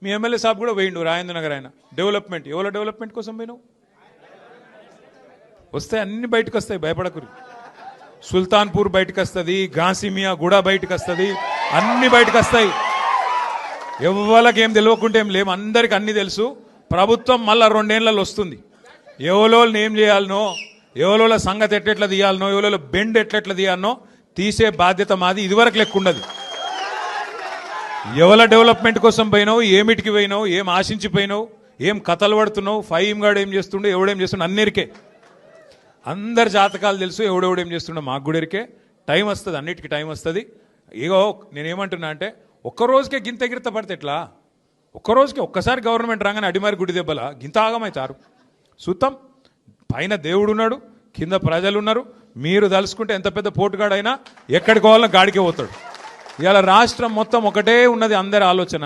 మీ MLA సాబ్ కూడా పోయిండు రాజేంద్ర నగర్ ఆయన డెవలప్మెంట్ ఎవరో డెవలప్మెంట్ కోసం పోయినావు వస్తాయి అన్ని బయటకు వస్తాయి భయపడకురి సుల్తాన్పూర్ బయటకు వస్తుంది ఘాసిమియా కూడా బయటకు వస్తుంది అన్ని బయటకు వస్తాయి ఎవరికి ఏం తెలియకుంటే ఏం లేవు అందరికి అన్ని తెలుసు ప్రభుత్వం మళ్ళా 2 ఏళ్లలో వస్తుంది ఎవరో ఏం చేయాలనో ఎవరో సంగతి ఎట్లెట్లా తీయాలనో ఎవరో బెండ్ ఎట్లెట్లా తీయాలనో తీసే బాధ్యత మాది ఇదివరకు లెక్క ఉండదు ఎవల డెవలప్మెంట్ కోసం పోయినావు ఏమిటికి పోయినావు ఏం ఆశించిపోయినావు ఏం కథలు పడుతున్నావు ఫైమ్ గాడు ఏం చేస్తుండో ఎవడేం చేస్తుండో అన్నిరికే అందరి జాతకాలు తెలుసు ఎవడెవడేం చేస్తుండో మాకు కూడా ఎరికే టైం వస్తుంది అన్నిటికీ టైం వస్తుంది ఇగో నేనేమంటున్నా అంటే ఒక్కరోజుకే గింత గిరిత పడితే ఎట్లా ఒక్కరోజుకే ఒక్కసారి గవర్నమెంట్ రాగానే అడిమారి గుడి దెబ్బల గింత ఆగమవుతారు చూద్దాం పైన దేవుడు ఉన్నాడు కింద ప్రజలు ఉన్నారు మీరు తలుసుకుంటే ఎంత పెద్ద పోటుగాడైనా ఎక్కడికి పోవాలన్నా గాడికే పోతాడు ఇవాళ రాష్ట్రం మొత్తం ఒకటే ఉన్నది అందరి ఆలోచన